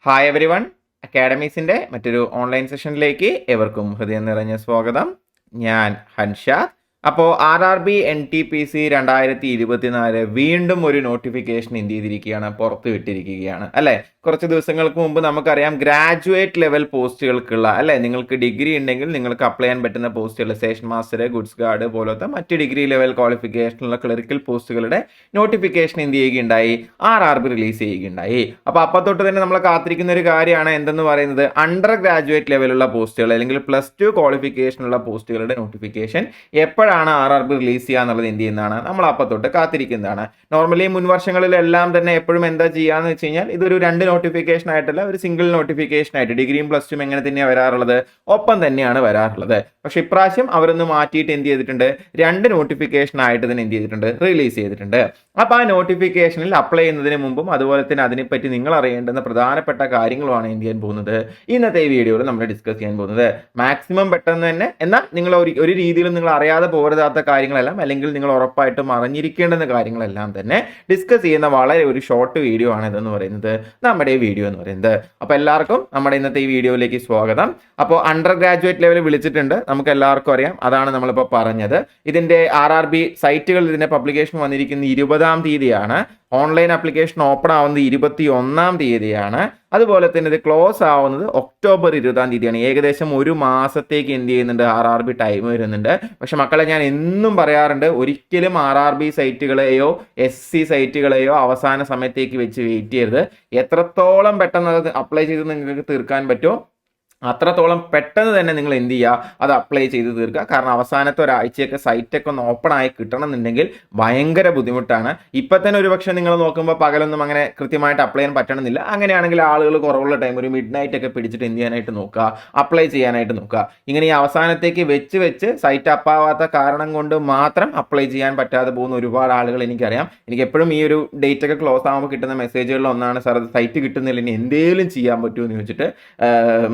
Hi every one, അക്കാഡമീസിൻ്റെ മറ്റൊരു online സെഷനിലേക്ക് എവർക്കും ഹൃദയം നിറഞ്ഞ സ്വാഗതം. ഞാൻ ഹൻഷാദ്. അപ്പോൾ RRB NTPC 2024 വീണ്ടും ഒരു നോട്ടിഫിക്കേഷൻ എന്ത് ചെയ്തിരിക്കുകയാണ്, പുറത്തു വിട്ടിരിക്കുകയാണ് അല്ലേ. കുറച്ച് ദിവസങ്ങൾക്ക് മുമ്പ് നമുക്കറിയാം ഗ്രാജുവേറ്റ് ലെവൽ പോസ്റ്റുകൾക്കുള്ള അല്ലേ, നിങ്ങൾക്ക് ഡിഗ്രി ഉണ്ടെങ്കിൽ നിങ്ങൾക്ക് അപ്ലൈ ചെയ്യാൻ പറ്റുന്ന പോസ്റ്റുകൾ സ്റ്റേഷൻ മാസ്റ്റർ, ഗുഡ്സ് ഗാർഡ് പോലത്തെ മറ്റ് ഡിഗ്രി ലെവൽ ക്വാളിഫിക്കേഷനുള്ള ക്ലറിക്കൽ പോസ്റ്റുകളുടെ നോട്ടിഫിക്കേഷൻ എന്ത് ചെയ്യുകയുണ്ടായി, RRB റിലീസ് ചെയ്യുകയുണ്ടായി. അപ്പോൾ തൊട്ട് തന്നെ നമ്മൾ കാത്തിരിക്കുന്ന ഒരു കാര്യമാണ് എന്തെന്ന് പറയുന്നത്, അണ്ടർ ഗ്രാജുവേറ്റ് ലെവലുള്ള പോസ്റ്റുകൾ അല്ലെങ്കിൽ +2 ക്വാളിഫിക്കേഷനുള്ള പോസ്റ്റുകളുടെ നോട്ടിഫിക്കേഷൻ എപ്പോഴാണ് RRB റിലീസ് ചെയ്യുക എന്നുള്ളത് എന്ത് ചെയ്യുന്നതാണ്, നമ്മൾ തൊട്ട് കാത്തിരിക്കുന്നതാണ്. നോർമലി മുൻ വർഷങ്ങളിലെല്ലാം തന്നെ എപ്പോഴും എന്താ ചെയ്യാന്ന് വെച്ച് കഴിഞ്ഞാൽ ഇതൊരു 2 നോട്ടിഫിക്കേഷൻ ആയിട്ടല്ല, ഒരു സിംഗിൾ നോട്ടിഫിക്കേഷൻ ആയിട്ട് ഡിഗ്രിയും +2 എങ്ങനെ തന്നെയാണ് വരാറുള്ളത്, ഒപ്പം തന്നെയാണ് വരാറുള്ളത്. പക്ഷെ ഇപ്രാവശ്യം അവരൊന്ന് മാറ്റിയിട്ട് എന്ത് ചെയ്തിട്ടുണ്ട്, 2 നോട്ടിഫിക്കേഷൻ ആയിട്ട് തന്നെ എന്ത് ചെയ്തിട്ടുണ്ട്, റിലീസ് ചെയ്തിട്ടുണ്ട്. അപ്പോൾ ആ നോട്ടിഫിക്കേഷനിൽ അപ്ലൈ ചെയ്യുന്നതിന് മുമ്പും അതുപോലെ തന്നെ അതിനെപ്പറ്റി നിങ്ങൾ അറിയേണ്ടുന്ന പ്രധാനപ്പെട്ട കാര്യങ്ങളുമാണ് എന്ത് ചെയ്യാൻ പോകുന്നത്, ഇന്നത്തെ ഈ വീഡിയോയിൽ നമ്മൾ ഡിസ്കസ് ചെയ്യാൻ പോകുന്നത്. മാക്സിമം പെട്ടെന്ന് തന്നെ, എന്നാൽ നിങ്ങൾ ഒരു രീതിയിലും നിങ്ങൾ അറിയാതെ പോരുതാത്ത കാര്യങ്ങളെല്ലാം അല്ലെങ്കിൽ നിങ്ങൾ ഉറപ്പായിട്ടും അറിഞ്ഞിരിക്കേണ്ടുന്ന കാര്യങ്ങളെല്ലാം തന്നെ ഡിസ്കസ് ചെയ്യുന്ന വളരെ ഒരു ഷോർട്ട് വീഡിയോ ആണ് ഇതെന്ന് പറയുന്നത്, നമ്മുടെ ഈ വീഡിയോ എന്ന് പറയുന്നത്. അപ്പോൾ എല്ലാവർക്കും നമ്മുടെ ഇന്നത്തെ ഈ വീഡിയോയിലേക്ക് സ്വാഗതം. അപ്പോൾ അണ്ടർ ഗ്രാജുവേറ്റ് ലെവൽ വിളിച്ചിട്ടുണ്ട്, നമുക്ക് എല്ലാവർക്കും അറിയാം, അതാണ് നമ്മളിപ്പോൾ പറഞ്ഞത്. ഇതിൻ്റെ RRB സൈറ്റുകളിൽ ഇതിൻ്റെ പബ്ലിക്കേഷൻ വന്നിരിക്കുന്ന 20-ാം തീയതിയാണ്. ഓൺലൈൻ ആപ്ലിക്കേഷൻ ഓപ്പൺ ആവുന്നത് 21-ാം തീയതിയാണ്. അതുപോലെ തന്നെ ഇത് ക്ലോസ് ആവുന്നത് ഒക്ടോബർ 20-ാം തീയതിയാണ്. ഏകദേശം ഒരു മാസത്തേക്ക് എന്ത് ചെയ്യുന്നുണ്ട്, RRB ടൈം വരുന്നുണ്ട്. പക്ഷെ മക്കളെ, ഞാൻ എന്നും പറയാറുണ്ട്, ഒരിക്കലും RRB സൈറ്റുകളെയോ SC സൈറ്റുകളെയോ അവസാന സമയത്തേക്ക് വെച്ച് വെയിറ്റ് ചെയ്യരുത്. എത്രത്തോളം പെട്ടെന്ന് അത് അപ്ലൈ ചെയ്ത് നിങ്ങൾക്ക് തീർക്കാൻ പറ്റുമോ അത്രത്തോളം പെട്ടെന്ന് തന്നെ നിങ്ങൾ എന്ത് ചെയ്യുക, അത് അപ്ലൈ ചെയ്ത് തീർക്കുക. കാരണം അവസാനത്തെ ഒരാഴ്ചയൊക്കെ സൈറ്റൊക്കെ ഒന്ന് ഓപ്പൺ ആയി കിട്ടണമെന്നുണ്ടെങ്കിൽ ഭയങ്കര ബുദ്ധിമുട്ടാണ്. ഇപ്പം തന്നെ ഒരുപക്ഷെ നിങ്ങൾ നോക്കുമ്പോൾ പകലൊന്നും അങ്ങനെ കൃത്യമായിട്ട് അപ്ലൈ ചെയ്യാൻ പറ്റണമെന്നില്ല. അങ്ങനെയാണെങ്കിൽ ആളുകൾ കുറവുള്ള ടൈം ഒരു മിഡ് നൈറ്റ് ഒക്കെ പിടിച്ചിട്ട് എന്ത് ചെയ്യാനായിട്ട് നോക്കുക, അപ്ലൈ ചെയ്യാനായിട്ട് നോക്കുക. ഇങ്ങനെ ഈ അവസാനത്തേക്ക് വെച്ച് സൈറ്റ് അപ്പാവാത്ത കാരണം കൊണ്ട് മാത്രം അപ്ലൈ ചെയ്യാൻ പറ്റാതെ പോകുന്ന ഒരുപാട് ആളുകൾ എനിക്കറിയാം. എനിക്ക് എപ്പോഴും ഈ ഒരു ഡേറ്റ് ഒക്കെ ക്ലോസ് ആകുമ്പോൾ കിട്ടുന്ന മെസ്സേജുകളിൽ ഒന്നാണ്, സാർ അത് സൈറ്റ് കിട്ടുന്നില്ല, ഇനി എന്തെങ്കിലും ചെയ്യാൻ പറ്റുമോ എന്ന് ചോദിച്ചിട്ട്.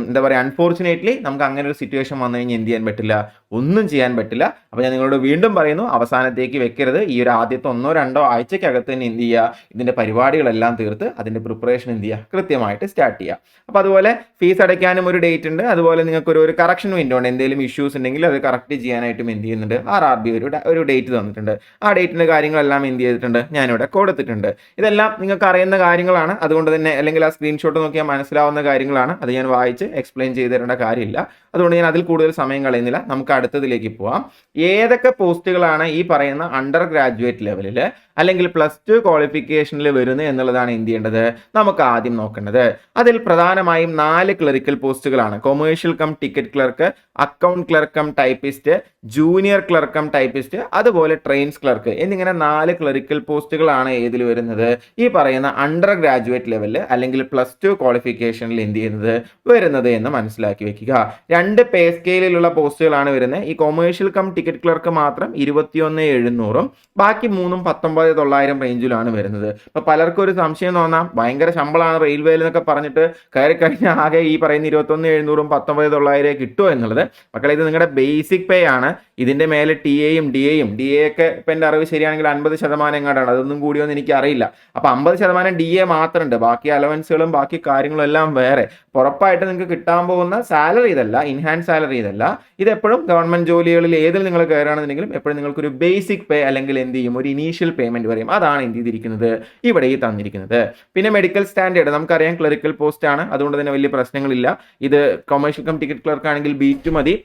എന്താ പറയുക, അൺഫോർച്ചുനേറ്റ്ലി നമുക്ക് അങ്ങനെ ഒരു സിറ്റുവേഷൻ വന്നു കഴിഞ്ഞാൽ എന്ത് ചെയ്യാൻ പറ്റില്ല, ഒന്നും ചെയ്യാൻ പറ്റില്ല. അപ്പോൾ ഞാൻ നിങ്ങളോട് വീണ്ടും പറയുന്നു, അവസാനത്തേക്ക് വെക്കരുത്. ഈ ഒരു ആദ്യത്തെ 1-2 ആഴ്ചക്കകത്ത് തന്നെ എന്ത് ചെയ്യുക, ഇതിൻ്റെ പരിപാടികളെല്ലാം തീർത്ത് അതിൻ്റെ പ്രിപ്പറേഷൻ എന്ത് ചെയ്യുക, കൃത്യമായിട്ട് സ്റ്റാർട്ട് ചെയ്യുക. അപ്പോൾ അതുപോലെ ഫീസ് അടയ്ക്കാനും ഒരു ഡേറ്റ് ഉണ്ട്. അതുപോലെ നിങ്ങൾക്ക് ഒരു കറക്ഷൻ വിൻഡോ ഉണ്ട്, എന്തെങ്കിലും ഇഷ്യൂസ് ഉണ്ടെങ്കിൽ അത് കറക്റ്റ് ചെയ്യാനായിട്ടും എന്ത് ചെയ്യുന്നുണ്ട്, RRB ഒരു ഡേറ്റ് തന്നിട്ടുണ്ട്. ആ ഡേറ്റിൻ്റെ കാര്യങ്ങളെല്ലാം എന്ത് ചെയ്തിട്ടുണ്ട്, ഞാനിവിടെ കൊടുത്തിട്ടുണ്ട്. ഇതെല്ലാം നിങ്ങൾക്ക് അറിയുന്ന കാര്യങ്ങളാണ്, അതുകൊണ്ട് തന്നെ അല്ലെങ്കിൽ ആ സ്ക്രീൻഷോട്ട് നോക്കിയാൽ മനസ്സിലാവുന്ന കാര്യങ്ങളാണ്. അത് ഞാൻ വായിച്ച് എക്സ്പ്ലെയിൻ ചെയ്ത് തരേണ്ട കാര്യമില്ല. അതുകൊണ്ട് ഞാൻ അതിൽ കൂടുതൽ സമയം കളയുന്നില്ല. നമുക്ക് അടുത്തതിലേക്ക് പോവാം. ഏതൊക്കെ പോസ്റ്റുകളാണ് ഈ പറയുന്ന അണ്ടർ ഗ്രാജുവേറ്റ് ലെവലിൽ അല്ലെങ്കിൽ +2 ക്വാളിഫിക്കേഷനിൽ വരുന്നത് എന്നുള്ളതാണ് എന്ത് ചെയ്യേണ്ടത്, നമുക്ക് ആദ്യം നോക്കേണ്ടത്. അതിൽ പ്രധാനമായും 4 ക്ലറിക്കൽ പോസ്റ്റുകളാണ്. Commercial cum ticket clerk, account clerk cum typist, junior clerk cum typist, അതുപോലെ ട്രെയിൻസ് ക്ലർക്ക് എന്നിങ്ങനെ 4 ക്ലറിക്കൽ പോസ്റ്റുകളാണ് ഏതിൽ വരുന്നത്, ഈ പറയുന്ന അണ്ടർ ഗ്രാജുവേറ്റ് ലെവലിൽ അല്ലെങ്കിൽ +2 ക്വാളിഫിക്കേഷനിൽ എന്ത് വരുന്നത് എന്ന് മനസ്സിലാക്കി വെക്കുക. 2 പേ സ്കെയിലുള്ള പോസ്റ്റുകളാണ് വരുന്നത്. ഈ കൊമേഴ്ഷ്യൽ കം ടിക്കറ്റ് ക്ലർക്ക് മാത്രം 21,700, ബാക്കി 3ഉം 19,900 റേഞ്ചിലാണ് വരുന്നത്. അപ്പോൾ പലർക്കും ഒരു സംശയം തോന്നാം, ഭയങ്കര ശമ്പളമാണ് റെയിൽവേയിൽ എന്നൊക്കെ പറഞ്ഞിട്ട് കയറി കഴിഞ്ഞാൽ ആകെ ഈ പറയുന്ന 21,700ഉം 19,900 കിട്ടുമോ എന്നുള്ളത്. മക്കളെ, ഇത് നിങ്ങളുടെ ബേസിക് പേ ആണ്. ഇതിൻ്റെ മേലെ TA-യും DA-യും DA ഒക്കെ ഇപ്പം എൻ്റെ അറിവ് ശരിയാണെങ്കിൽ 50% എങ്ങാണ്ടാണ്, അതൊന്നും കൂടിയോന്ന് എനിക്ക് അറിയില്ല. അപ്പോൾ 50% DA മാത്രമുണ്ട്, ബാക്കി അലവൻസുകളും ബാക്കി കാര്യങ്ങളും എല്ലാം വേറെ. ഉറപ്പായിട്ട് നിങ്ങൾക്ക് കിട്ടാൻ പോകുന്ന സാലറി ഇതല്ല, ഇൻഹാൻഡ് സാലറി ഇതല്ല. ഇതെപ്പോഴും ഗവൺമെൻറ് ജോലികളിൽ ഏതിൽ നിങ്ങൾ കയറുകയാണെന്നുണ്ടെങ്കിലും എപ്പോഴും നിങ്ങൾക്കൊരു ബേസിക് പേ അല്ലെങ്കിൽ എന്ത് ചെയ്യും, ഒരു ഇനീഷ്യൽ പേയ്മെൻറ്റ് പറയും. അതാണ് എന്ത് ചെയ്തിരിക്കുന്നത്, ഇവിടെ ഈ തന്നിരിക്കുന്നത്. പിന്നെ മെഡിക്കൽ സ്റ്റാൻഡേർഡ് നമുക്കറിയാം, ക്ലറിക്കൽ പോസ്റ്റ് ആണ്, അതുകൊണ്ട് തന്നെ വലിയ പ്രശ്നങ്ങളില്ല. ഇത് കൊമേഴ്ഷ്യൽ കം ടിക്കറ്റ് ക്ലർക്ക് ആണെങ്കിൽ B2 മതി,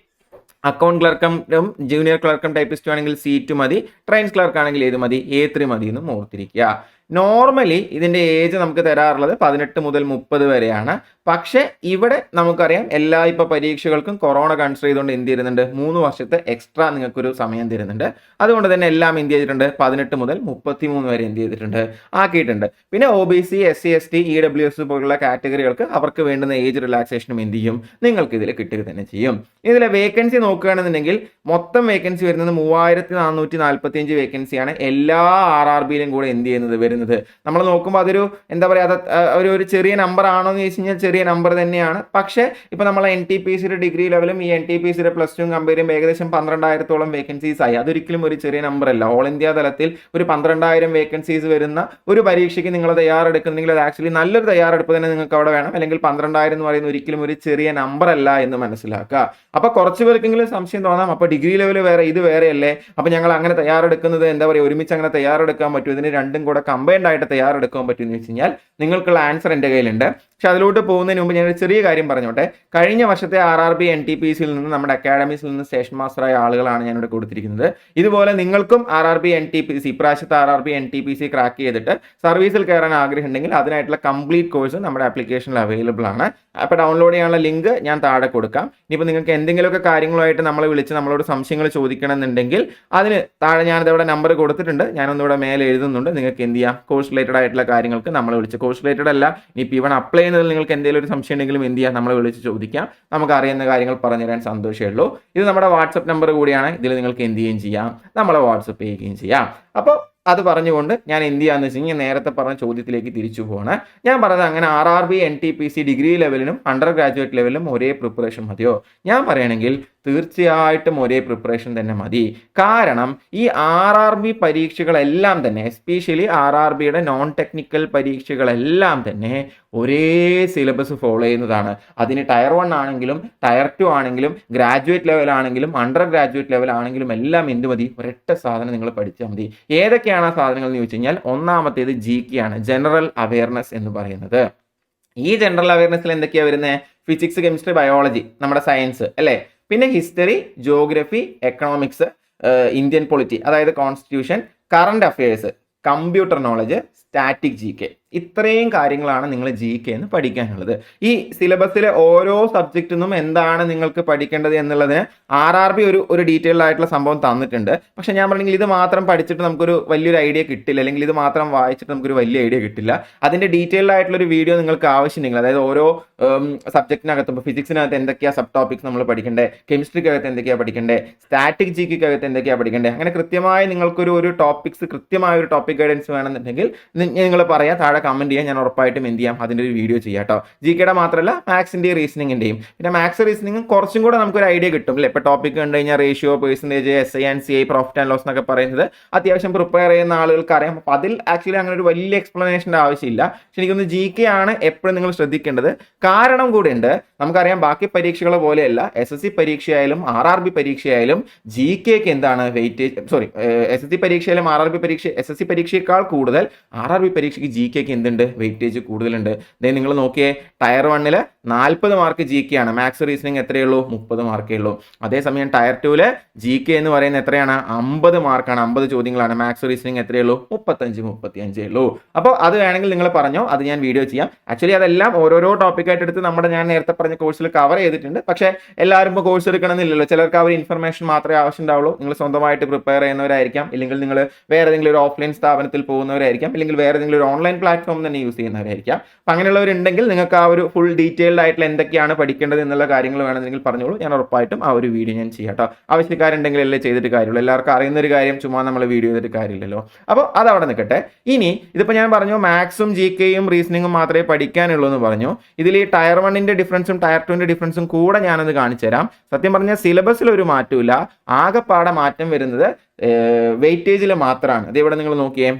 അക്കൗണ്ട് ക്ലർക്കും ജൂനിയർ ക്ലർക്കും ടൈപ്പിസ്റ്റ് ആണെങ്കിൽ C2 മതി, ട്രെയിൻസ് ക്ലർക്ക് ആണെങ്കിൽ ഏത് മതി, A3 മതി എന്നും ഓർത്തിരിക്കുക. നോർമലി ഇതിൻ്റെ ഏജ് നമുക്ക് തരാറുള്ളത് 18 മുതൽ 30 വരെയാണ്. പക്ഷേ ഇവിടെ നമുക്കറിയാം എല്ലാ ഇപ്പോൾ പരീക്ഷകൾക്കും കൊറോണ കൺസിഡർ ചെയ്തുകൊണ്ട് എന്ത് ചെയ്യുന്നുണ്ട്, 3 വർഷത്തെ എക്സ്ട്രാ നിങ്ങൾക്കൊരു സമയം തരുന്നുണ്ട്. അതുകൊണ്ട് തന്നെ എല്ലാം എന്ത് ചെയ്തിട്ടുണ്ട്, 18 മുതൽ 33 വരെ എന്ത് ചെയ്തിട്ടുണ്ട്, ആക്കിയിട്ടുണ്ട്. പിന്നെ OBC, SC, ST, EWS പോലുള്ള കാറ്റഗറികൾക്ക് അവർക്ക് വേണ്ടുന്ന ഏജ് റിലാക്സേഷനും എന്ത് ചെയ്യും, നിങ്ങൾക്ക് ഇതിൽ കിട്ടുക തന്നെ ചെയ്യും. ഇതിലെ വേക്കൻസി നോക്കുകയാണെന്നുണ്ടെങ്കിൽ മൊത്തം വേക്കൻസി വരുന്നത് 3,445 വേക്കൻസിയാണ്. എല്ലാ RRBയിലും കൂടെ എന്ത് ചെയ്യുന്നത് വരുന്നത് വരുന്നത്. നമ്മൾ നോക്കുമ്പോൾ അതൊരു എന്താ പറയുക, അത് ഒരു ചെറിയ നമ്പർ ആണോ എന്ന് ചോദിച്ചു കഴിഞ്ഞാൽ ചെറിയ നമ്പർ തന്നെയാണ്. പക്ഷേ ഇപ്പോൾ നമ്മൾ NTPCയുടെ ഡിഗ്രി ലെവലും ഈ NTPCയുടെ പ്ലസ് ടു കമ്പയർ ചെയ്യുമ്പോൾ ഏകദേശം 12,000-ഓളം വേക്കൻസീസ് ആയി. അതൊരിക്കലും ഒരു ചെറിയ നമ്പർ അല്ല. ഓൾ ഇന്ത്യ തലത്തിൽ ഒരു 12,000 വേക്കൻസീസ് വരുന്ന ഒരു പരീക്ഷയ്ക്ക് നിങ്ങൾ തയ്യാറെടുക്കുന്നെങ്കിൽ അത് ആക്ച്വലി നല്ലൊരു തയ്യാറെടുപ്പ് തന്നെ നിങ്ങൾക്ക് അവിടെ വേണം. അല്ലെങ്കിൽ 12,000 എന്ന് പറയുന്നത് ഒരിക്കലും ഒരു ചെറിയ നമ്പർ അല്ല എന്ന് മനസ്സിലാക്കുക. അപ്പോൾ കുറച്ച് പേർക്കെങ്കിലും സംശയം തോന്നാം, അപ്പോൾ ഡിഗ്രി ലെവൽ വേറെ ഇത് വേറെ അല്ലേ, അപ്പോൾ ഞങ്ങൾ അങ്ങനെ തയ്യാറെടുക്കുന്നത് എന്താ പറയുക, ഒരുമിച്ച് അങ്ങനെ തയ്യാറെടുക്കാൻ പറ്റും, ഇതിന് രണ്ടും കൂടെ കമ്പൈൻഡ് ആയിട്ട് തയ്യാറെടുക്കാൻ പറ്റും എന്ന് വെച്ച് കഴിഞ്ഞാൽ നിങ്ങൾക്കുള്ള ആൻസർ എൻ്റെ കയ്യിലുണ്ട്. പക്ഷെ അതിലോട്ട് പോകുന്നതിന് മുമ്പ് ഞാനൊരു ചെറിയ കാര്യം പറഞ്ഞോട്ടെ. കഴിഞ്ഞ വർഷത്തെ RRB NTPCയിൽ നിന്ന് നമ്മുടെ അക്കാഡമീസിൽ നിന്ന് സ്റ്റേഷൻ മാസ്റ്ററായ ആളുകളാണ് ഞാനിവിടെ കൊടുത്തിരിക്കുന്നത്. ഇതുപോലെ നിങ്ങൾക്കും RRB NTPC ഇപ്രാവശ്യത്തെ RRB NTPC ക്രാക്ക് ചെയ്തിട്ട് സർവീസിൽ കയറാൻ ആഗ്രഹം ഉണ്ടെങ്കിൽ അതിനായിട്ടുള്ള കംപ്ലീറ്റ് കോഴ്സ് നമ്മുടെ ആപ്ലിക്കേഷനിൽ അവൈലബിൾ ആണ്. അപ്പോൾ ഡൗൺലോഡ് ചെയ്യാനുള്ള ലിങ്ക് ഞാൻ താഴെ കൊടുക്കാം. ഇനിയിപ്പോൾ നിങ്ങൾക്ക് എന്തെങ്കിലുമൊക്കെ കാര്യങ്ങളുമായിട്ട് നമ്മളെ വിളിച്ച് നമ്മളോട് സംശയങ്ങൾ ചോദിക്കണം എന്നുണ്ടെങ്കിൽ അതിന് താഴെ ഞാനിതവിടെ നമ്പർ കൊടുത്തിട്ടുണ്ട്, ഞാനൊന്നിവിടെ മേലെ എഴുതുന്നുണ്ട്. നിങ്ങൾക്ക് എന്ത് ചെയ്യാം, കോഴ്സ് റിലേറ്റഡ് ആയിട്ടുള്ള കാര്യങ്ങൾക്ക് നമ്മളെ വിളിച്ച്, കോഴ്സ് റിലേറ്റഡ് അല്ല ഇനിയിപ്പോൾ ഇവൺ അപ്ലൈ ചെയ്യുന്നതിൽ നിങ്ങൾക്ക് എന്തെങ്കിലും ഒരു സംശയം ഉണ്ടെങ്കിലും എന്ത് ചെയ്യാം, നമ്മളെ വിളിച്ച് ചോദിക്കാം. നമുക്ക് അറിയുന്ന കാര്യങ്ങൾ പറഞ്ഞു തരാൻ സന്തോഷമേ ഉള്ളൂ. ഇത് നമ്മുടെ വാട്സപ്പ് നമ്പർ കൂടിയാണ്. ഇതിൽ നിങ്ങൾക്ക് എന്ത് ചെയ്യുകയും ചെയ്യാം, നമ്മളെ വാട്സപ്പ് ചെയ്യുകയും ചെയ്യാം. അപ്പോൾ അത് പറഞ്ഞുകൊണ്ട് ഞാൻ എന്ത് ചെയ്യാന്ന് വെച്ച് കഴിഞ്ഞാൽ നേരത്തെ പറഞ്ഞ ചോദ്യത്തിലേക്ക് തിരിച്ചു പോകണം. ഞാൻ പറഞ്ഞത് അങ്ങനെ RRB NTPC ഡിഗ്രി ലെവലിനും അണ്ടർ ഗ്രാജുവേറ്റ് ലെവലിനും ഒരേ പ്രിപ്പറേഷൻ മതിയോ? ഞാൻ പറയണമെങ്കിൽ തീർച്ചയായിട്ടും ഒരേ പ്രിപ്പറേഷൻ തന്നെ മതി. കാരണം ഈ RRB പരീക്ഷകളെല്ലാം തന്നെ, എസ്പെഷ്യലി RRBയുടെ നോൺ ടെക്നിക്കൽ പരീക്ഷകളെല്ലാം തന്നെ ഒരേ സിലബസ് ഫോളോ ചെയ്യുന്നതാണ്. അതിന് ടയർ 1 ആണെങ്കിലും ടയർ 2 ആണെങ്കിലും ഗ്രാജുവേറ്റ് ലെവൽ ആണെങ്കിലും അണ്ടർ ഗ്രാജുവേറ്റ് ലെവൽ ആണെങ്കിലും എല്ലാം എന്ത് മതി, ഒരൊറ്റ സാധനം നിങ്ങൾ പഠിച്ചാൽ മതി. ഏതൊക്കെയാണ് ആ സാധനങ്ങൾ എന്ന് ചോദിച്ചു കഴിഞ്ഞാൽ ഒന്നാമത്തേത് GK ആണ്, ജനറൽ അവയർനെസ് എന്ന് പറയുന്നത്. ഈ ജനറൽ അവയർനെസ്സിൽ എന്തൊക്കെയാണ് വരുന്നത്? ഫിസിക്സ്, കെമിസ്ട്രി, ബയോളജി, നമ്മുടെ സയൻസ് അല്ലേ. പിന്നെ history, geography, economics, Indian polity അതായത് constitution, current affairs, computer knowledge, static GK. ഇത്രയും കാര്യങ്ങളാണ് നിങ്ങൾ GK എന്ന് പഠിക്കാനുള്ളത്. ഈ സിലബസിലെ ഓരോ സബ്ജക്റ്റിൽ നിന്നും എന്താണ് നിങ്ങൾക്ക് പഠിക്കേണ്ടത് എന്നുള്ളതിന് RRB ഒരു ഡീറ്റെയിൽഡ് ആയിട്ടുള്ള സംഭവം തന്നിട്ടുണ്ട്. പക്ഷെ ഞാൻ പറഞ്ഞെങ്കിൽ ഇത് മാത്രം പഠിച്ചിട്ട് നമുക്കൊരു വലിയൊരു ഐഡിയ കിട്ടില്ല, അല്ലെങ്കിൽ ഇത് മാത്രം വായിച്ചിട്ട് നമുക്കൊരു വലിയ ഐഡിയ കിട്ടില്ല. അതിൻ്റെ ഡീറ്റെയിൽഡ് ആയിട്ടുള്ള ഒരു വീഡിയോ നിങ്ങൾക്ക് ആവശ്യമുണ്ടെങ്കിൽ, അതായത് ഓരോ സബ്ജക്റ്റിനകത്തും ഇപ്പോൾ ഫിസിക്സിനകത്ത് എന്തൊക്കെയാണ് സബ് ടോപ്പിക്സ് നമ്മൾ പഠിക്കേണ്ടത്, കെമിസ്ട്രിക്കകത്ത് എന്തൊക്കെയാണ് പഠിക്കേണ്ടത്, സ്റ്റാറ്റിക് GKക്കകത്ത് എന്തൊക്കെയാണ് പഠിക്കേണ്ടത്, അങ്ങനെ കൃത്യമായി നിങ്ങൾക്കൊരു ടോപ്പിക്സ്, കൃത്യമായ ഒരു ടോപ്പിക് ഗൈഡൻസ് വേണമെന്നുണ്ടെങ്കിൽ നിങ്ങൾ പറയാം, താഴെ കമൻറ്റ് ചെയ്യാൻ, ഞാൻ ഉറപ്പായിട്ടും എന്ത് ചെയ്യാം, അതിൻ്റെ ഒരു വീഡിയോ ചെയ്യാം കേട്ടോ. GKയുടെ മാത്രമല്ല മാത്സിൻ്റെയും റീസണിങ്ങിൻ്റെയും. പിന്നെ മാത്സ് റീസണിങ്ങും കുറച്ചും കൂടെ നമുക്കൊരു ഐഡിയ കിട്ടും അല്ലേ. ഇപ്പോൾ ടോപ്പിക് കണ്ടു കഴിഞ്ഞാൽ ratio, percentage, SI and CI, profit and loss എന്നൊക്കെ പറയുന്നത് അത്യാവശ്യം പ്രിപ്പയർ ചെയ്യുന്ന ആളുകൾക്ക് അറിയാം. അപ്പോൾ അതിൽ ആക്ച്വലി അങ്ങനെ ഒരു വലിയ എക്സ്പ്ലനേഷൻ്റെ ആവശ്യമില്ല. പക്ഷെ എനിക്കൊന്ന് GK ആണ് എപ്പോഴും നിങ്ങൾ ശ്രദ്ധിക്കേണ്ടത്. കാരണം കൂടെ ഉണ്ട്, നമുക്കറിയാം ബാക്കി പരീക്ഷകളെ പോലെയല്ല, SSC പരീക്ഷയായാലും RRB പരീക്ഷയായാലും GKക്ക് എന്താണ് വെയിറ്റേജ്, SSC പരീക്ഷയായാലും RRB പരീക്ഷ, SSC പരീക്ഷയേക്കാൾ കൂടുതൽ RRB പരീക്ഷയ്ക്ക് GKക്ക് എന്തുണ്ട്, വെയിറ്റേജ് കൂടുതലുണ്ട്. അതായത് നിങ്ങൾ നോക്കിയേ, ടയർ 1 40 മാർക്ക് GK ആണ്, മാത്സ് റീസണിങ് എത്രയേ ഉള്ളൂ, 30 മാർക്കേ ഉള്ളൂ. അതേസമയം ടയർ 2 GK എന്ന് പറയുന്നത് എത്രയാണ്, 50 മാർക്കാണ്, 50 ചോദ്യങ്ങളാണ്. മാത്സ് റീസണിങ് എത്രയേ ഉള്ളൂ, 35 ഉള്ളൂ. അപ്പോൾ അത് വേണമെങ്കിൽ നിങ്ങൾ പറഞ്ഞോ, അത് ഞാൻ വീഡിയോ ചെയ്യാം. ആക്ച്വലി അതെല്ലാം ഓരോരോ ടോപ്പിക്കായിട്ട് എടുത്ത് ഞാൻ നേരത്തെ പറഞ്ഞ കോഴ്സിൽ കവർ ചെയ്തിട്ടുണ്ട്. പക്ഷേ എല്ലാവരും ഇപ്പോൾ കോഴ്സ് എടുക്കണമെന്നില്ലല്ലോ, ചിലർക്ക് അവർ ഇൻഫർമേഷൻ മാത്രമേ ആവശ്യം ഉണ്ടാവുള്ളൂ. നിങ്ങൾ സ്വന്തമായിട്ട് പ്രിപ്പയർ ചെയ്യുന്നവരായിരിക്കാം, ഇല്ലെങ്കിൽ നിങ്ങൾ വേറെ ഏതെങ്കിലും ഒരു ഓഫ്ലൈൻ സ്ഥാപനത്തിൽ പോകുന്നവരായിരിക്കാം, അല്ലെങ്കിൽ വേറെ ഏതെങ്കിലും ഒരു ഓൺലൈൻ പ്ലാറ്റ്ഫോം തന്നെ യൂസ് ചെയ്യുന്നവരായിരിക്കാം. അപ്പം അങ്ങനെയുള്ളവരുണ്ടെങ്കിൽ നിങ്ങൾക്ക് ആ ഒരു ഫുൾ ഡീറ്റെയിൽഡ് ആയിട്ടുള്ള എന്തൊക്കെയാണ് പഠിക്കേണ്ടത് എന്നുള്ള കാര്യങ്ങൾ വേണമെങ്കിൽ പറഞ്ഞോളൂ, ഞാൻ ഉറപ്പായിട്ടും ആ ഒരു വീഡിയോ ഞാൻ ചെയ്യാം കേട്ടോ. ആവശ്യക്കാരുണ്ടെങ്കിൽ അല്ലേ ചെയ്തിട്ട് കാര്യമുള്ളൂ, എല്ലാവർക്കും അറിയുന്ന ഒരു കാര്യം ചുമ്മാ നമ്മൾ വീഡിയോ ചെയ്തിട്ട് കാര്യമില്ലല്ലോ. അപ്പോൾ അത് അവിടെ നിൽക്കട്ടെ. ഇനി ഇതിപ്പോൾ ഞാൻ പറഞ്ഞു മാത്സും GKയും റീസണിങ്ങും മാത്രമേ പഠിക്കാനുള്ളൂ എന്ന് പറഞ്ഞു. ഇതിൽ ഈ ടയർ 1ന്റെ ഡിഫറൻസും ടയർ 2ന്റെ ഡിഫറൻസും കൂടെ ഞാനത് കാണിച്ചു തരാം. സത്യം പറഞ്ഞാൽ സിലബസിൽ ഒരു മാറ്റമില്ല, ആകെപ്പാടെ മാറ്റം വരുന്നത് വെയിറ്റേജിൽ മാത്രമാണ്. അത് ഇവിടെ നിങ്ങൾ നോക്കിയേ,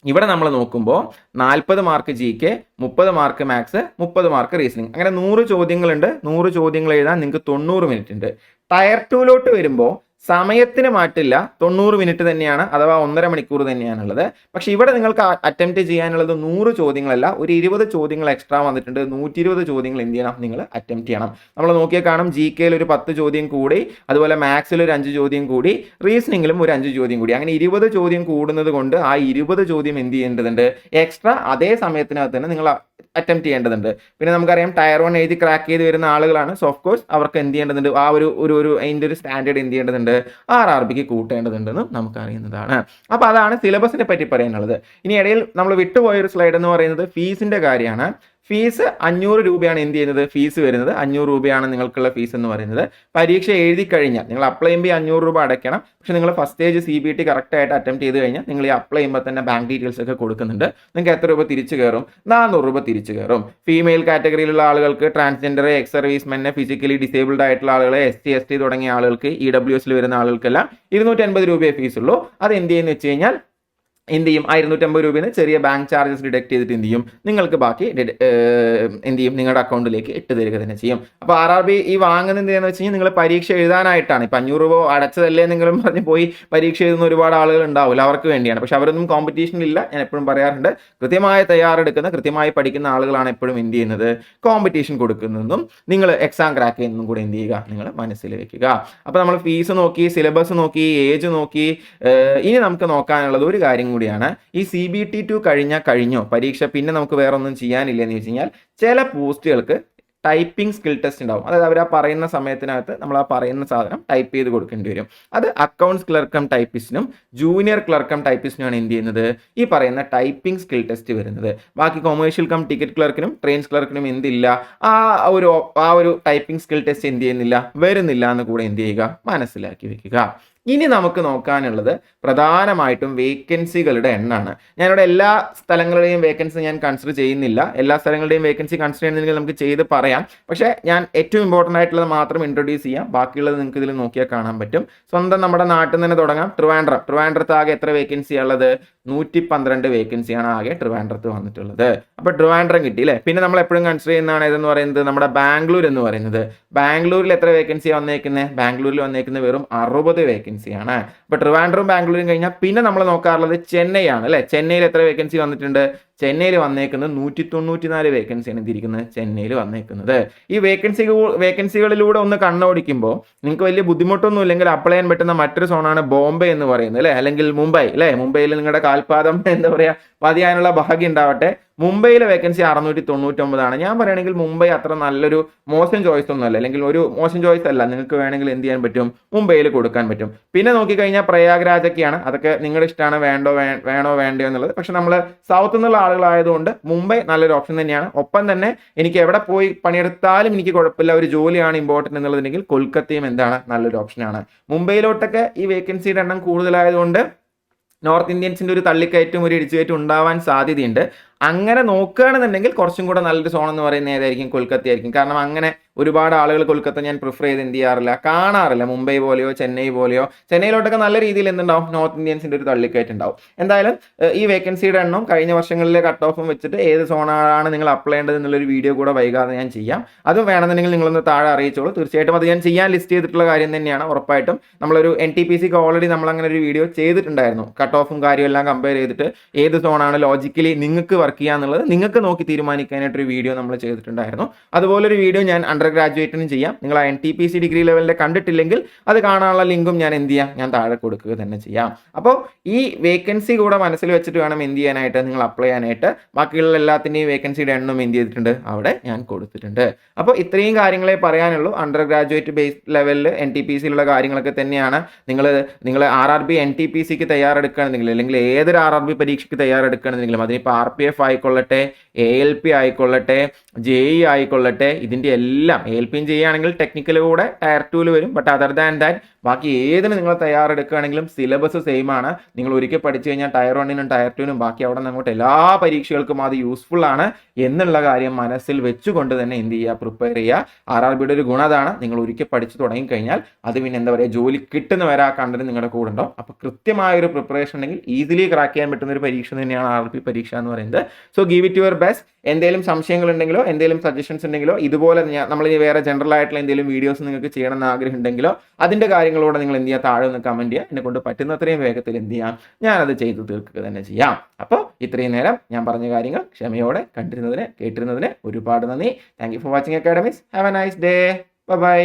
ഇവിടെ നമ്മൾ നോക്കുമ്പോൾ 40 mark GK, 30 mark maths, 30 mark reasoning, അങ്ങനെ 100 ചോദ്യങ്ങളുണ്ട്. 100 ചോദ്യങ്ങൾ എഴുതാൻ നിങ്ങൾക്ക് 90 മിനിറ്റ് ഉണ്ട്. ടയർ 2ലോട്ട് വരുമ്പോൾ സമയത്തിന് മാറ്റില്ല, 90 മിനിറ്റ് തന്നെയാണ്, അഥവാ 1.5 മണിക്കൂർ തന്നെയാണുള്ളത്. പക്ഷേ ഇവിടെ നിങ്ങൾക്ക് അറ്റംപ്റ്റ് ചെയ്യാനുള്ളത് 100 ചോദ്യങ്ങളല്ല, ഒരു 20 ചോദ്യങ്ങൾ എക്സ്ട്രാ വന്നിട്ടുണ്ട്. 120 ചോദ്യങ്ങൾ എന്ത് ചെയ്യണം, നിങ്ങൾ അറ്റംപ്റ്റ് ചെയ്യണം. നമ്മൾ നോക്കിയാൽ കാണും, GKയിൽ ഒരു 10 ചോദ്യം കൂടി, അതുപോലെ മാത്സിൽ ഒരു 5 ചോദ്യം കൂടി, റീസണിങ്ങിലും ഒരു 5 ചോദ്യം കൂടി, അങ്ങനെ 20 ചോദ്യം കൂടുന്നത് കൊണ്ട് ആ 20 ചോദ്യം എന്ത് ചെയ്യേണ്ടതുണ്ട്, എക്സ്ട്രാ അതേ സമയത്തിനകത്ത് തന്നെ നിങ്ങൾ അറ്റംപ്റ്റ് ചെയ്യേണ്ടതുണ്ട്. പിന്നെ നമുക്കറിയാം ടയർ 1 എഴുതി ക്രാക്ക് ചെയ്ത് വരുന്ന ആളുകളാണ്, സോ ഓഫ് കോഴ്സ് അവർക്ക് എന്ത് ചെയ്യേണ്ടതുണ്ട്, ആ ഒരു അതിൻ്റെ ഒരു സ്റ്റാൻഡേർഡ് എന്ത് ചെയ്യേണ്ടതുണ്ട്, RRBക്ക് കൂട്ടേണ്ടതുണ്ടെന്ന് നമുക്കറിയുന്നതാണ്. അപ്പോൾ അതാണ് സിലബസിനെ പറ്റി പറയാനുള്ളത്. ഇനി ഇടയിൽ നമ്മൾ വിട്ടുപോയൊരു സ്ലൈഡ് എന്ന് പറയുന്നത് ഫീസിൻ്റെ കാര്യമാണ്. ഫീസ് 500 രൂപയാണ് എന്ത് ചെയ്യുന്നത്, ഫീസ് വരുന്നത് 500 രൂപയാണ് നിങ്ങൾക്കുള്ള ഫീസ് എന്ന് പറയുന്നത്. പരീക്ഷ എഴുതി കഴിഞ്ഞാൽ നിങ്ങൾ അപ്ലൈ ചെയ്യുമ്പോൾ 500 രൂപ അടയ്ക്കണം. പക്ഷെ നിങ്ങൾ ഫസ്റ്റ് സ്റ്റേജ് CBT കറക്റ്റായിട്ട് അറ്റംപ്റ്റ് ചെയ്ത് കഴിഞ്ഞാൽ നിങ്ങൾ ഈ അപ്ലൈ ചെയ്യുമ്പോൾ തന്നെ ബാങ്ക് ഡീറ്റെയിൽസ് ഒക്കെ കൊടുക്കുന്നുണ്ട്. നിങ്ങൾക്ക് എത്ര രൂപ തിരിച്ചു കയറും, 400 രൂപ തിരിച്ചു കയറും. ഫീമെയിൽ കാറ്റഗറിയിലുള്ള ആളുകൾക്ക്, ട്രാൻസ്ജെൻഡർ, എക്സ് സർവീസ്മെന്, ഫിസിക്കലി ഡിസേബിൾഡ് ആയിട്ടുള്ള ആളുകൾ, SC ST തുടങ്ങിയ ആളുകൾക്ക്, EWS വരുന്ന ആളുകൾക്കെല്ലാം 250 രൂപയെ ഫീസുള്ളൂ. അത് എന്ത് ചെയ്യുന്നു വെച്ച് കഴിഞ്ഞാൽ എന്ത് ചെയ്യും, 250 രൂപയിൽ നിന്ന് ചെറിയ ബാങ്ക് ചാർജസ് ഡിഡക്ട് ചെയ്തിട്ട് എന്ത് ചെയ്യും, നിങ്ങൾക്ക് ബാക്കി എന്ത് ചെയ്യും, നിങ്ങളുടെ അക്കൗണ്ടിലേക്ക് ഇട്ട് തരിക തന്നെ ചെയ്യും. അപ്പോൾ RRB ഈ വാങ്ങുന്നത് എന്താണെന്ന് വെച്ച് കഴിഞ്ഞാൽ നിങ്ങൾ പരീക്ഷ എഴുതാനായിട്ടാണ്. ഇപ്പം 500 രൂപ അടച്ചതല്ലേ നിങ്ങളും പറഞ്ഞ് പോയി പരീക്ഷ എഴുതുന്ന ഒരുപാട് ആളുകൾ ഉണ്ടാവില്ല, അവർക്ക് വേണ്ടിയാണ്. പക്ഷെ അവരൊന്നും കോമ്പറ്റീഷനിലില്ല. ഞാൻ എപ്പോഴും പറയാറുണ്ട്, കൃത്യമായി തയ്യാറെടുക്കുന്ന, കൃത്യമായി പഠിക്കുന്ന ആളുകളാണ് എപ്പോഴും എന്ത് ചെയ്യുന്നത്, കോമ്പറ്റീഷൻ കൊടുക്കുന്നതും നിങ്ങൾ എക്സാം ക്രാക്ക് ചെയ്യുന്നതും കൂടെ എന്ത് ചെയ്യുക, നിങ്ങൾ മനസ്സിൽ വെക്കുക. അപ്പോൾ നമ്മൾ ഫീസ് നോക്കി, സിലബസ് നോക്കി, ഏജ് നോക്കി. ഇനി നമുക്ക് നോക്കാനുള്ളത് ഒരു കാര്യം കൂടിയാണ്. ഈ CBT2 കഴിഞ്ഞോ പരീക്ഷ, പിന്നെ നമുക്ക് വേറെ ഒന്നും ചെയ്യാനില്ലെന്ന് വെച്ച് കഴിഞ്ഞാൽ ചില പോസ്റ്റുകൾക്ക് ടൈപ്പിംഗ് സ്കിൽ ടെസ്റ്റ് ഉണ്ടാവും. അതായത് അവർ ആ പറയുന്ന സമയത്തിനകത്ത് നമ്മൾ ആ പറയുന്ന സാധനം ടൈപ്പ് ചെയ്ത് കൊടുക്കേണ്ടി വരും. അത് അക്കൗണ്ട്സ് ക്ലർക്കം ടൈപ്പിസ്റ്റിനും ജൂനിയർ ക്ലർക്കം ടൈപ്പിസ്റ്റിനുമാണ് എന്ത് ചെയ്യുന്നത്, ഈ പറയുന്ന ടൈപ്പിംഗ് സ്കിൽ ടെസ്റ്റ് വരുന്നത്. ബാക്കി കൊമേഴ്ഷ്യൽ കം ടിക്കറ്റ് ക്ലർക്കിനും ട്രെയിൻസ് ക്ലർക്കിനും എന്തില്ല, ആ ഒരു ടൈപ്പിംഗ് സ്കിൽ ടെസ്റ്റ് എന്ത് ചെയ്യുന്നില്ല, വരുന്നില്ല എന്ന് കൂടെ എന്ത് ചെയ്യുക, മനസ്സിലാക്കി വെക്കുക. ഇനി നമുക്ക് നോക്കാനുള്ളത് പ്രധാനമായിട്ടും വേക്കൻസികളുടെ എണ്ണമാണ്. ഞാനിവിടെ എല്ലാ സ്ഥലങ്ങളുടെയും വേക്കൻസി ഞാൻ കൺസിഡർ ചെയ്യുന്നില്ല. എല്ലാ സ്ഥലങ്ങളുടെയും വേക്കൻസി കൺസിഡർ ചെയ്യുന്നതെങ്കിൽ നമുക്ക് ചെയ്ത് പറയാം. പക്ഷേ ഞാൻ ഏറ്റവും ഇമ്പോർട്ടൻ്റ് ആയിട്ടുള്ളത് മാത്രം ഇൻട്രൊഡ്യൂസ് ചെയ്യാം. ബാക്കിയുള്ളത് നിങ്ങൾക്ക് ഇതിൽ നോക്കിയാൽ കാണാൻ പറ്റും. സ്വന്തം നമ്മുടെ നാട്ടിൽ നിന്ന് തുടങ്ങാം. ട്രിവാൻഡ്രത്ത് ആകെ എത്ര വേക്കൻസിയാണ് ഉള്ളത്, 112 വേക്കൻസിയാണ് ആകെ ട്രിവാൻഡ്രത്ത് വന്നിട്ടുള്ളത്. അപ്പോൾ ട്രിവാൻഡ്രം കിട്ടി അല്ലേ. പിന്നെ നമ്മൾ എപ്പോഴും കൺസിഡർ ചെയ്യുന്നതാണ് ഇതെന്ന് പറയുന്നത് നമ്മുടെ ബാംഗ്ലൂർ എന്ന് പറയുന്നത്. ബാംഗ്ലൂരിൽ എത്ര വേക്കൻസിയാണ് വന്നേക്കുന്നത്, ബാംഗ്ലൂരിൽ വന്നേക്കുന്നത് വെറും 60 വേക്കൻസിയാണ്. അപ്പോൾ ട്രിവാൻഡ്രവും ബാംഗ്ലൂരും കഴിഞ്ഞാൽ പിന്നെ നമ്മൾ നോക്കാറുള്ളത് ചെന്നൈ ആണ് അല്ലേ. ചെന്നൈയിൽ എത്ര വേക്കൻസി വന്നിട്ടുണ്ട്, ചെന്നൈയിൽ വന്നേക്കുന്നത് 194 വേക്കൻസിയാണ് എന്തിരിക്കുന്നത്, ചെന്നൈയിൽ വന്നേക്കുന്നത്. ഈ വേക്കൻസികളിലൂടെ ഒന്ന് കണ്ണോടിക്കുമ്പോൾ നിങ്ങൾക്ക് വലിയ ബുദ്ധിമുട്ടൊന്നും ഇല്ലെങ്കിൽ അപ്ലൈ ചെയ്യാൻ പറ്റുന്ന മറ്റൊരു സോണാണ് ബോംബെ എന്ന് പറയുന്നത് അല്ലേ, അല്ലെങ്കിൽ മുംബൈ അല്ലേ. മുംബൈയിൽ നിങ്ങളുടെ കാൽപാദം എന്താ പറയുക പതിയാനുള്ള ഭാഗ്യം ഉണ്ടാവട്ടെ. മുംബൈയിലെ വേക്കൻസി 699 ആണ്. ഞാൻ പറയുകയാണെങ്കിൽ മുംബൈ അത്ര നല്ലൊരു മോശം ചോയ്സ് ഒന്നുമല്ല, അല്ലെങ്കിൽ ഒരു മോശം ചോയ്സ് അല്ല. നിങ്ങൾക്ക് വേണമെങ്കിൽ എന്ത് ചെയ്യാൻ പറ്റും, മുംബൈയിൽ കൊടുക്കാൻ പറ്റും. പിന്നെ നോക്കിക്കഴിഞ്ഞാൽ പ്രയാഗ്രാജൊക്കെയാണ്. അതൊക്കെ നിങ്ങളുടെ ഇഷ്ടമാണ്, വേണോ വേണ്ടയോ എന്നുള്ളത്. പക്ഷെ നമ്മൾ സൗത്ത് നിന്നുള്ള ആളുകളായതുകൊണ്ട് മുംബൈ നല്ലൊരു ഓപ്ഷൻ തന്നെയാണ്. ഒപ്പം തന്നെ എനിക്ക് എവിടെ പോയി പണിയെടുത്താലും എനിക്ക് കുഴപ്പമില്ല, ഒരു ജോലിയാണ് ഇമ്പോർട്ടൻ്റ് എന്നുള്ളതെങ്കിൽ കൊൽക്കത്തയും എന്താണ് നല്ലൊരു ഓപ്ഷനാണ്. മുംബൈയിലോട്ടൊക്കെ ഈ വേക്കൻസിയുടെ എണ്ണം കൂടുതലായതുകൊണ്ട് നോർത്ത് ഇന്ത്യൻസിൻ്റെ ഒരു തള്ളിക്കയറ്റും ഒരു ഇടിച്ചുകയറ്റും ഉണ്ടാവാൻ സാധ്യതയുണ്ട്. അങ്ങനെ നോക്കുകയാണെന്നുണ്ടെങ്കിൽ കുറച്ചും കൂടെ നല്ലൊരു സോൺ എന്ന് പറയുന്നത് ഏതായിരിക്കും, കൊൽക്കത്ത ആയിരിക്കും. കാരണം അങ്ങനെ ഒരുപാട് ആളുകൾ കൊൽക്കത്ത ഞാൻ പ്രിഫർ ചെയ്ത് എന്ത് ചെയ്യാറില്ല, കാണാറില്ല. മുംബൈ പോലെയോ ചെന്നൈ പോലെയോ. ചെന്നൈയിലോട്ടൊക്കെ നല്ല രീതിയിൽ എന്തുണ്ടാവും, നോർത്ത് ഇന്ത്യൻസിൻ്റെ ഒരു തള്ളിക്കയറ്റ് ഉണ്ടാവും. എന്തായാലും ഈ വേക്കൻസിയുടെ എണ്ണം കഴിഞ്ഞ വർഷങ്ങളിലെ കട്ട് ഓഫും വെച്ചിട്ട് ഏത് സോണാണ് നിങ്ങൾ അപ്ലൈ ചെയ്യേണ്ടത് എന്നുള്ളൊരു വീഡിയോ കൂടെ വൈകാതെ ഞാൻ ചെയ്യാം. അതും വേണമെന്നുണ്ടെങ്കിൽ നിങ്ങളൊന്ന് താഴെ അറിയിച്ചോളൂ. തീർച്ചയായിട്ടും അത് ഞാൻ ചെയ്യാൻ ലിസ്റ്റ് ചെയ്തിട്ടുള്ള കാര്യം തന്നെയാണ്. ഉറപ്പായിട്ടും നമ്മളൊരു NTPCക്ക് ഓൾറെഡി നമ്മൾ അങ്ങനെ ഒരു വീഡിയോ ചെയ്തിട്ടുണ്ടായിരുന്നു. കട്ട് ഓഫും കാര്യമെല്ലാം കമ്പയർ ചെയ്തിട്ട് ഏത് സോണാണ് ലോജിക്കലി നിങ്ങൾക്ക് വർക്ക് ചെയ്യുക എന്നുള്ളത് നിങ്ങൾക്ക് നോക്കി തീരുമാനിക്കാനായിട്ടൊരു വീഡിയോ നമ്മൾ ചെയ്തിട്ടുണ്ടായിരുന്നു. അതുപോലൊരു വീഡിയോ ഞാൻ അണ്ടർ ഗ്രാജുവേറ്റിനും ചെയ്യാം. നിങ്ങൾ ആ NTPC ഡിഗ്രി ലെവലിലെ കണ്ടിട്ടില്ലെങ്കിൽ അത് കാണാനുള്ള ലിങ്കും ഞാൻ എന്ത് ചെയ്യാം, ഞാൻ താഴെ കൊടുക്കുക തന്നെ ചെയ്യാം. അപ്പോൾ ഈ വേക്കൻസി കൂടെ മനസ്സിൽ വെച്ചിട്ട് വേണം എന്ത് ചെയ്യാനായിട്ട്, നിങ്ങൾ അപ്ലൈ ചെയ്യാനായിട്ട്. ബാക്കിയുള്ള എല്ലാത്തിൻ്റെയും വേക്കൻസിയുടെ എണ്ണം എന്ത് ചെയ്തിട്ടുണ്ട്, അവിടെ ഞാൻ കൊടുത്തിട്ടുണ്ട്. അപ്പോൾ ഇത്രയും കാര്യങ്ങളെ പറയാനുള്ളൂ. അണ്ടർ ഗ്രാജുവേറ്റ് ബേസ് ലെവലിൽ NTPCയിലുള്ള കാര്യങ്ങളൊക്കെ തന്നെയാണ്. നിങ്ങൾ RRB NTPCക്ക് തയ്യാറെടുക്കുകയാണെന്നെങ്കിൽ, അല്ലെങ്കിൽ ഏതൊരു RRB പരീക്ഷയ്ക്ക് തയ്യാറെടുക്കുകയാണെന്നെങ്കിലും, അതിനിപ്പോൾ RPF ആയിക്കൊള്ളട്ടെ, ALP ആയിക്കൊള്ളട്ടെ, JE ആയിക്കൊള്ളട്ടെ, ഇതിൻ്റെ എല്ലാം ALPയും ചെയ്യുകയാണെങ്കിൽ ടെക്നിക്കൽ കൂടെ ടയർ 2 വരും. ബട്ട് അതർ ദാൻ ദാറ്റ് ബാക്കി ഏതിന് നിങ്ങൾ തയ്യാറെടുക്കുകയാണെങ്കിലും സിലബസ് സെയിം ആണ്. നിങ്ങൾ ഒരിക്കൽ പഠിച്ചു കഴിഞ്ഞാൽ ടയർ 1നും ടയർ 2നും ബാക്കി അവിടെ നിന്ന് അങ്ങോട്ട് എല്ലാ പരീക്ഷകൾക്കും അത് യൂസ്ഫുൾ ആണ് എന്നുള്ള കാര്യം മനസ്സിൽ വെച്ചുകൊണ്ട് തന്നെ എന്ത് ചെയ്യുക, പ്രിപ്പയർ ചെയ്യുക. RRBയുടെ ഒരു ഗുണം അതാണ്, നിങ്ങൾ ഒരിക്കൽ പഠിച്ചു തുടങ്ങിക്കഴിഞ്ഞാൽ അത് പിന്നെ എന്താ പറയുക, ജോലി കിട്ടുന്ന വരെ ആ കണ്ടന്റ് നിങ്ങളുടെ കൂടെ ഉണ്ടാവും. അപ്പോൾ കൃത്യമായൊരു പ്രിപ്പറേഷൻ ഉണ്ടെങ്കിൽ ഈസിലി ക്രാക്ക് ചെയ്യാൻ പറ്റുന്ന ഒരു പരീക്ഷ തന്നെയാണ് RRB പരീക്ഷ എന്ന് പറയുന്നത്. So give it your best. എന്തെങ്കിലും സംശയങ്ങൾ ഉണ്ടെങ്കിലോ എന്തെങ്കിലും സജഷൻസ് ഉണ്ടെങ്കിലോ, ഇതുപോലെ നമ്മൾ വേറെ ജനറൽ ആയിട്ടുള്ള എന്തെങ്കിലും വീഡിയോസ് നിങ്ങൾക്ക് ചെയ്യണമെന്ന് ആഗ്രഹം ഉണ്ടെങ്കിലോ അതിൻ്റെ കാര്യങ്ങളോടെ നിങ്ങൾ എന്ത് ചെയ്യുക, താഴെ ഒന്ന് കമൻറ്റ് ചെയ്യുക. എന്നെ കൊണ്ട് പറ്റുന്നത്രയും വേഗത്തിൽ എന്ത് ചെയ്യാം, ഞാനത് ചെയ്തു തീർക്കുക തന്നെ ചെയ്യാം. അപ്പോൾ ഇത്രയും നേരം ഞാൻ പറഞ്ഞ കാര്യങ്ങൾ ക്ഷമയോടെ കേട്ടിരുന്നതിന് ഒരുപാട് നന്ദി. Thank you for watching academics. Have a nice day. By.